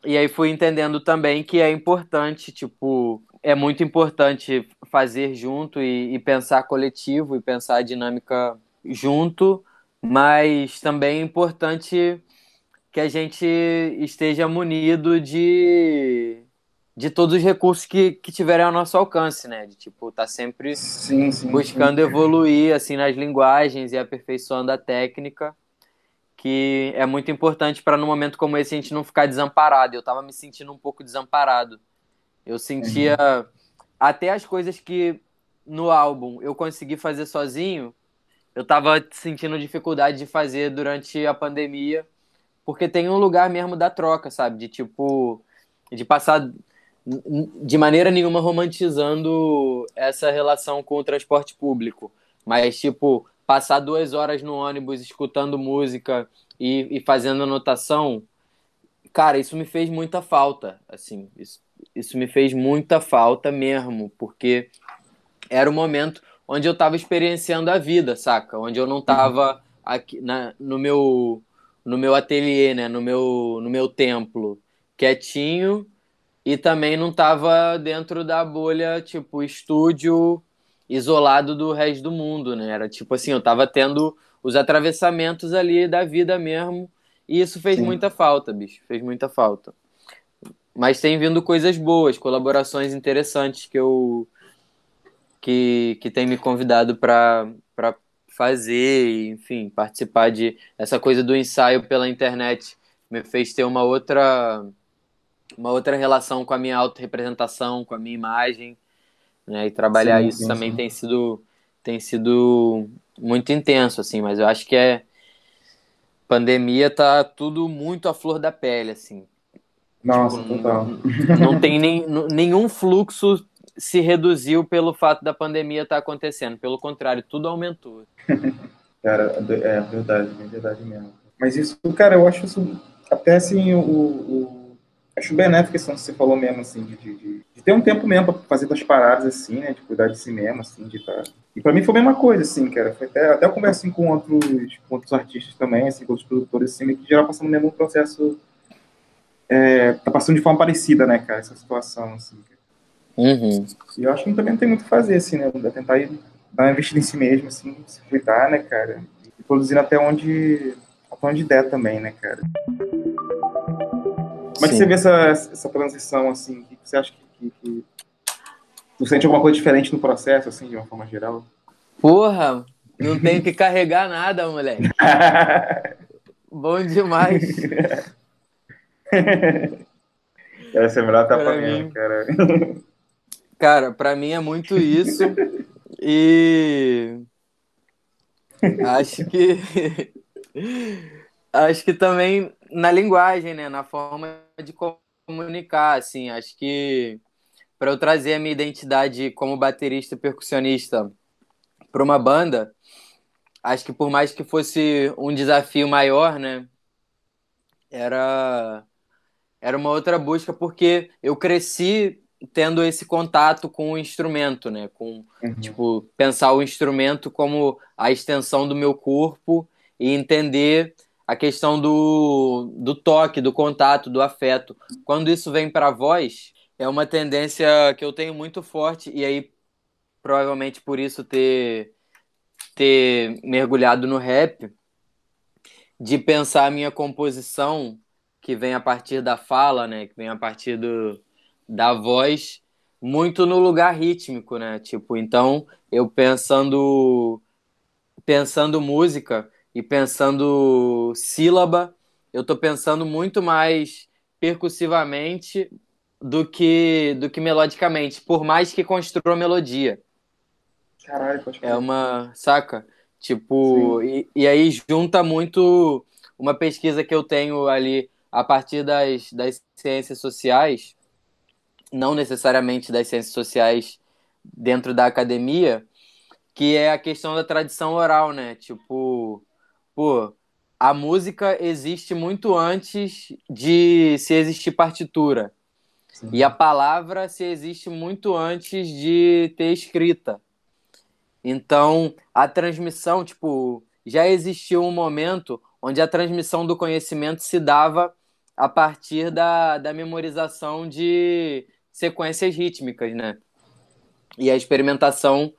e aí fui entendendo também que é importante, tipo, é muito importante fazer junto e pensar coletivo e pensar a dinâmica junto, mas também é importante que a gente esteja munido de todos os recursos que tiverem ao nosso alcance, né? De, tipo, tá sempre Sim, sim, sim. buscando evoluir, assim, nas linguagens e aperfeiçoando a técnica, que é muito importante para num momento como esse a gente não ficar desamparado. Eu estava me sentindo um pouco desamparado. Eu sentia Uhum. até as coisas que no álbum eu consegui fazer sozinho, eu estava sentindo dificuldade de fazer durante a pandemia, porque tem um lugar mesmo da troca, sabe? De tipo, de passar de maneira nenhuma romantizando essa relação com o transporte público, mas tipo, passar 2 horas no ônibus escutando música e fazendo anotação, cara, isso me fez muita falta, assim, isso me fez muita falta mesmo, porque era o momento onde eu estava experienciando a vida, saca? Onde eu não estava aqui no meu ateliê, né? No meu templo, quietinho, e também não estava dentro da bolha, tipo, estúdio isolado do resto do mundo, né? Era tipo assim, eu estava tendo os atravessamentos ali da vida mesmo, e isso fez Sim. muita falta, bicho, fez muita falta. Mas tem vindo coisas boas, colaborações interessantes que tem me convidado para fazer, enfim, participar de essa coisa do ensaio pela internet me fez ter uma outra relação com a minha autorrepresentação, com a minha imagem, né? E trabalhar Sim, isso sim, também sim. tem sido muito intenso, assim, mas eu acho que pandemia tá tudo muito à flor da pele, assim. Tipo, Nossa, total. não tem nenhum fluxo se reduziu pelo fato da pandemia estar acontecendo. Pelo contrário, tudo aumentou. Cara, é verdade mesmo. Mas isso, cara, eu acho isso até assim, acho benéfico a questão que você falou mesmo, assim, de ter um tempo mesmo pra fazer das paradas, assim, né, de cuidar de si mesmo, assim, de estar... E pra mim foi a mesma coisa, assim, cara, foi até eu converso assim, com outros artistas também, assim, com outros produtores, assim, que geral passando o mesmo processo, tá passando de forma parecida, né, cara, essa situação, assim, cara. Uhum. E eu acho que também não tem muito o que fazer, assim, né, tentar dar uma investida em si mesmo, assim, se cuidar, né, cara, e produzindo até onde der também, né, cara. Como é que você Sim. vê essa transição, assim? O que você acha que tu sente alguma coisa diferente no processo, assim, de uma forma geral? Porra, não tenho que carregar nada, moleque. Bom demais. Essa é a melhor etapa Pra mesmo, mim. cara. Cara, pra mim é muito isso. E acho que acho que também na linguagem, né, na forma de comunicar, assim, acho que para eu trazer a minha identidade como baterista e percussionista para uma banda, acho que por mais que fosse um desafio maior, né, era era uma outra busca porque eu cresci tendo esse contato com o instrumento, né, com Uhum. tipo pensar o instrumento como a extensão do meu corpo e entender a questão do toque, do contato, do afeto. Quando isso vem para a voz, é uma tendência que eu tenho muito forte e aí provavelmente por isso ter mergulhado no rap, de pensar a minha composição, que vem a partir da fala, né? Que vem a partir da voz, muito no lugar rítmico, né? Tipo, então, eu pensando música e pensando sílaba, eu tô pensando muito mais percussivamente do que melodicamente, por mais que construa melodia. Caralho, pode É crer. uma, saca? Tipo, Sim, e aí junta muito uma pesquisa que eu tenho ali a partir das ciências sociais, não necessariamente das ciências sociais dentro da academia, que é a questão da tradição oral, né? Tipo, pô, a música existe muito antes de se existir partitura. E a sim. palavra se existe muito antes de ter escrita. Então, a transmissão, tipo, já existiu um momento onde a transmissão do conhecimento se dava a partir da memorização de sequências rítmicas, né? E a experimentação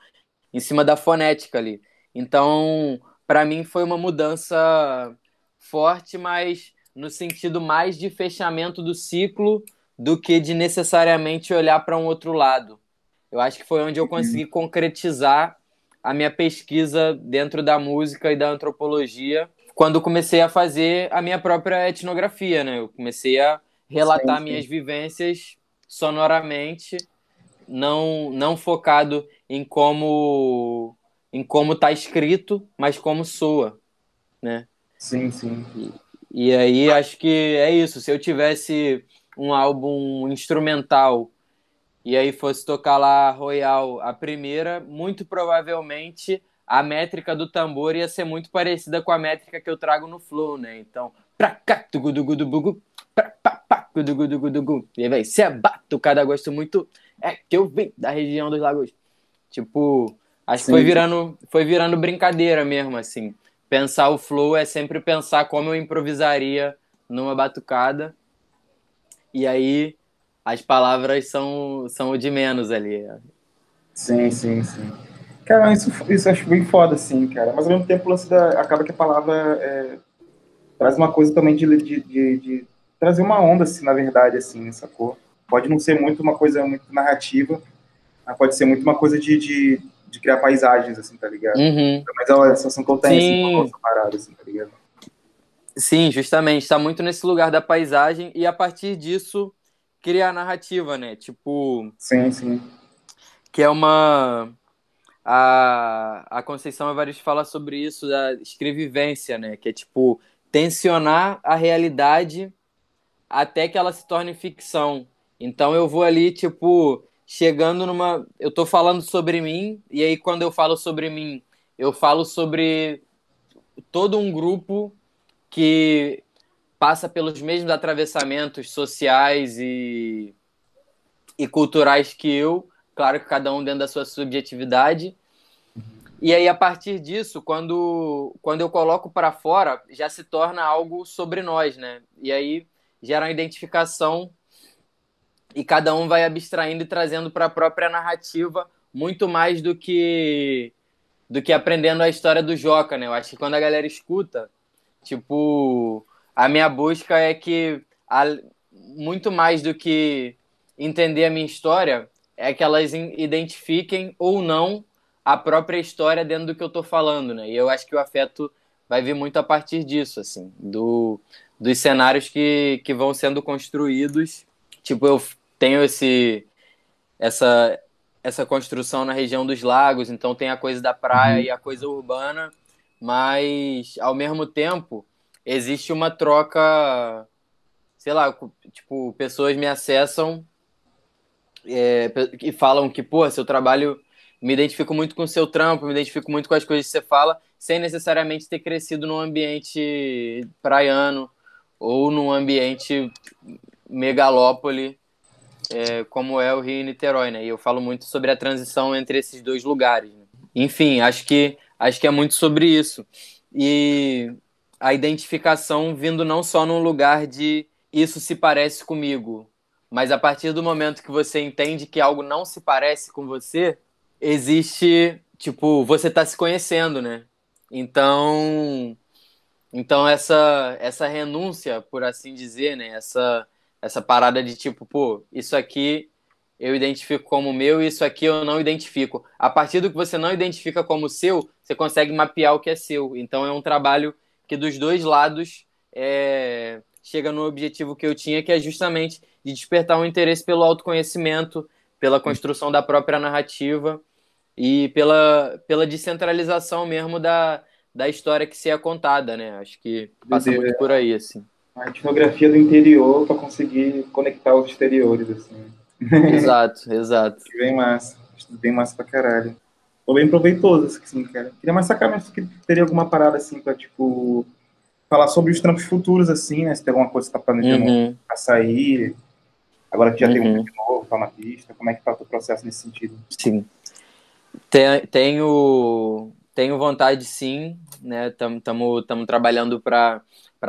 em cima da fonética ali. Então, para mim foi uma mudança forte, mas no sentido mais de fechamento do ciclo do que de necessariamente olhar para um outro lado. Eu acho que foi onde eu consegui concretizar a minha pesquisa dentro da música e da antropologia, quando comecei a fazer a minha própria etnografia, né? Eu comecei a Sim, relatar sim. minhas vivências sonoramente, não focado em como tá escrito, mas como soa, né? Sim, sim. E aí acho que é isso. Se eu tivesse um álbum instrumental e aí fosse tocar lá Royal a primeira, muito provavelmente a métrica do tambor ia ser muito parecida com a métrica que eu trago no flow, né? Então, pra cá, tugudugudubugu, pra pá, pá, gudugudugudugu. E aí, véi, se é batucada, gosto muito, é que eu vim da região dos lagos. Tipo, acho que foi Sim, sim. virando, foi virando brincadeira mesmo, assim. Pensar o flow é sempre pensar como eu improvisaria numa batucada, e aí as palavras são o de menos ali. Sim, sim, sim. Cara, isso eu acho bem foda, assim, cara. Mas ao mesmo tempo, o lance acaba que a palavra traz uma coisa também de trazer uma onda, assim, na verdade, assim, sacou? Pode não ser muito uma coisa muito narrativa, mas pode ser muito uma coisa de criar paisagens, assim, tá ligado? Uhum. Mas é a sensação que eu tenho, assim, com a Sim, nossa parada, assim, tá ligado? sim, justamente. Está muito nesse lugar da paisagem e a partir disso criar a narrativa, né? Tipo, Sim, sim. que é uma. A Conceição Evaristo fala sobre isso, da escrevivência, né? Que é tipo tensionar a realidade até que ela se torne ficção. Então eu vou ali, tipo, chegando numa... Eu tô falando sobre mim, e aí quando eu falo sobre mim, eu falo sobre todo um grupo que passa pelos mesmos atravessamentos sociais e culturais que eu, claro que cada um dentro da sua subjetividade. E aí, a partir disso, quando eu coloco para fora, já se torna algo sobre nós, né? E aí gera uma identificação e cada um vai abstraindo e trazendo para a própria narrativa muito mais do que aprendendo a história do Joca, né? Eu acho que quando a galera escuta, tipo, a minha busca é que muito mais do que entender a minha história, é que elas identifiquem ou não a própria história dentro do que eu tô falando, né? E eu acho que o afeto vai vir muito a partir disso, assim, dos cenários que vão sendo construídos. Tipo, eu tenho essa, essa construção na região dos lagos, então tem a coisa da praia e a coisa urbana, mas, ao mesmo tempo, existe uma troca, sei lá, tipo, pessoas me acessam e falam que, pô, seu trabalho, me identifico muito com o seu trampo, me identifico muito com as coisas que você fala, sem necessariamente ter crescido num ambiente praiano ou num ambiente megalópole, como é o Rio e Niterói, né? E eu falo muito sobre a transição entre esses dois lugares, né? Enfim, acho que é muito sobre isso. E a identificação vindo não só num lugar de isso se parece comigo, mas a partir do momento que você entende que algo não se parece com você, existe, tipo, você tá se conhecendo, né? Então essa renúncia, por assim dizer, né? Essa parada de tipo, pô, isso aqui eu identifico como meu e isso aqui eu não identifico. A partir do que você não identifica como seu, você consegue mapear o que é seu. Então é um trabalho que dos dois lados chega no objetivo que eu tinha, que é justamente de despertar um interesse pelo autoconhecimento, pela construção da própria narrativa e pela descentralização mesmo da história que se é contada, né? Acho que passa muito por aí, assim. A etnografia do interior para conseguir conectar os exteriores, assim. Exato, exato. Bem massa. Bem massa pra caralho. Foi bem proveitoso, assim, cara. Queria mais sacar mesmo que teria alguma parada, assim, pra, tipo, falar sobre os trampos futuros, assim, né? Se tem alguma coisa que você tá planejando a sair, agora que já tem um de novo, tá na pista, como é que tá o teu processo nesse sentido? Sim. Tenho vontade, sim, né? Estamos trabalhando para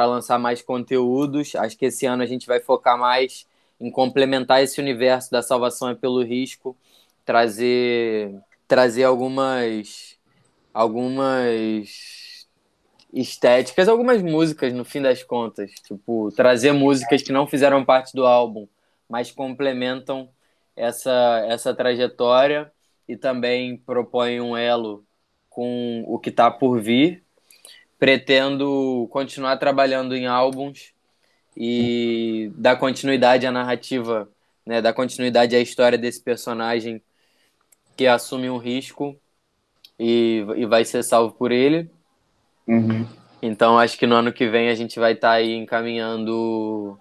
lançar mais conteúdos. Acho que esse ano a gente vai focar mais em complementar esse universo da salvação é pelo risco, trazer algumas estéticas, algumas músicas no fim das contas, tipo, trazer músicas que não fizeram parte do álbum, mas complementam essa trajetória e também propõe um elo com o que está por vir. Pretendo continuar trabalhando em álbuns e dar continuidade à narrativa, né, dar continuidade à história desse personagem que assume um risco e vai ser salvo por ele. Então, acho que no ano que vem a gente vai estar aí encaminhando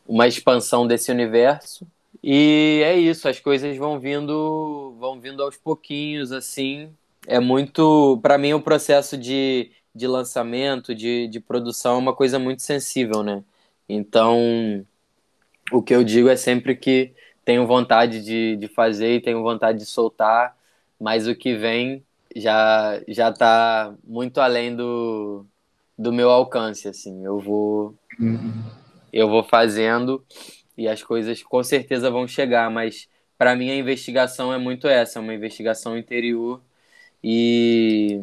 uma expansão desse universo. E é isso, as coisas vão vindo aos pouquinhos, assim. É muito, para mim, o processo de lançamento, de produção é uma coisa muito sensível, né? Então, o que eu digo é sempre que tenho vontade de fazer e tenho vontade de soltar, mas o que vem já está muito além do meu alcance, assim. Eu vou fazendo e as coisas com certeza vão chegar, mas para mim a investigação é muito essa, é uma investigação interior e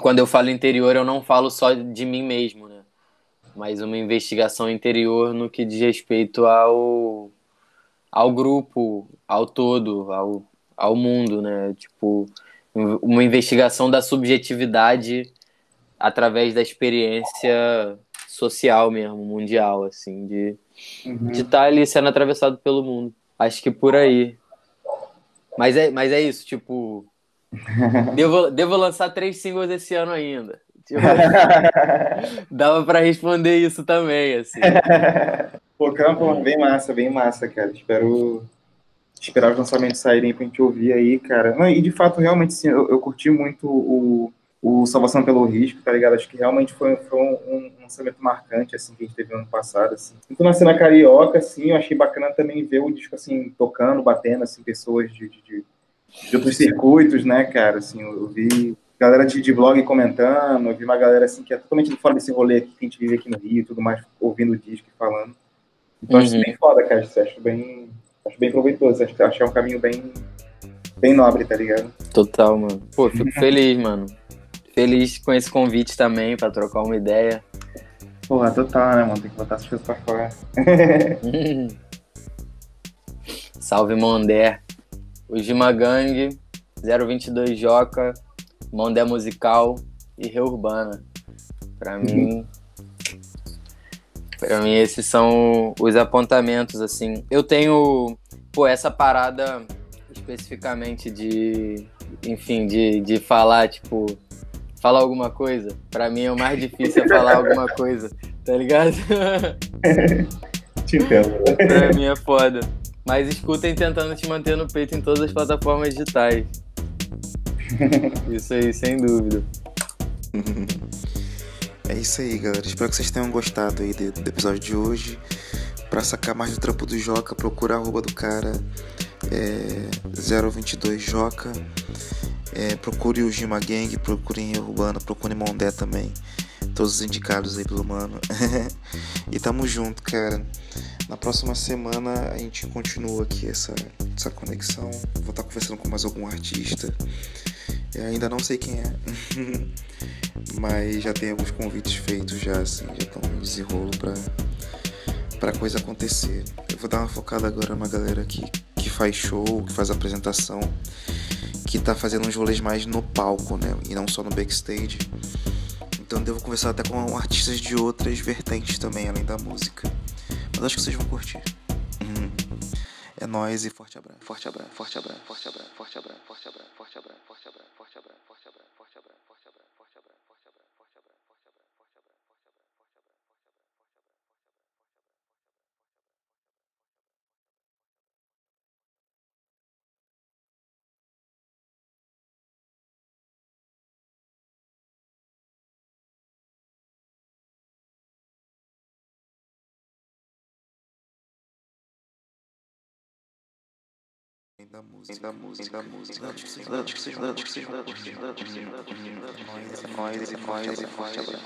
quando eu falo interior eu não falo só de mim mesmo, né? Mas uma investigação interior no que diz respeito ao grupo, ao todo, ao mundo, né? Tipo, uma investigação da subjetividade através da experiência social mesmo, mundial, assim, de estar ali sendo atravessado pelo mundo. Acho que por aí. Mas é isso, tipo, devo lançar 3 singles esse ano ainda. Tipo, dava pra responder isso também, assim. Pô, cara, pô, bem massa, cara. Esperar os lançamentos saírem pra gente ouvir aí, cara. Não, e de fato, realmente, sim, eu curti muito o Salvação pelo Risco, tá ligado? Acho que realmente foi um lançamento marcante, assim, que a gente teve no ano passado, assim. Tanto na cena carioca, assim, eu achei bacana também ver o disco, assim, tocando, batendo, assim, pessoas de outros circuitos, né, cara? Assim, eu vi galera de blog comentando, eu vi uma galera, assim, que é totalmente de fora desse rolê aqui, que a gente vive aqui no Rio e tudo mais, ouvindo o disco e falando. Então, acho isso bem Uhum, foda, cara. Isso acho bem proveitoso. Acho que é um caminho bem nobre, tá ligado? total, mano. Pô, fico feliz, mano. Feliz com esse convite também pra trocar uma ideia. Porra, total, né, mano? Tem que botar as coisas pra fora. Salve Mondé. O Gima Gang, 022 Joca, Mondé Musical e Reurbana. Pra mim, Pra mim, esses são os apontamentos, assim. Eu tenho, pô, essa parada especificamente enfim, de falar, tipo, falar alguma coisa. Pra mim, é o mais difícil é falar alguma coisa, tá ligado? Te entendo. Pra mim é foda. Mas escutem tentando te manter no peito em todas as plataformas digitais. Isso aí, sem dúvida. É isso aí, galera. Espero que vocês tenham gostado aí do episódio de hoje. Pra sacar mais do trampo do Joca, procura a arroba do cara, 022 Joca. Procure o Gima Gang, procure em Urbana, procure Mondé também. Todos os indicados aí pelo mano. E tamo junto, cara. Na próxima semana a gente continua aqui essa conexão. Vou estar conversando com mais algum artista. Eu ainda não sei quem é. Mas já tem alguns convites feitos já, assim, já estão em desenrolo pra coisa acontecer. Eu vou dar uma focada agora numa galera que faz show, que faz apresentação, que tá fazendo uns rolês mais no palco, né? E não só no backstage. Então devo conversar até com artistas de outras vertentes também, além da música. Mas acho que vocês vão curtir. É nóis e forte abraço. Forte abraço, forte abraço, forte abraço, forte abraço, forte abraço, forte abraço, forte abraço, forte abraço, forte abraço, forte abraço, forte abraço, forte abraço, forte abraço, forte abraço, forte abraço, forte abraço, forte abraço, forte abraço, forte abraço. Da música, acho que vocês vão curtir. Nós e forte abraço.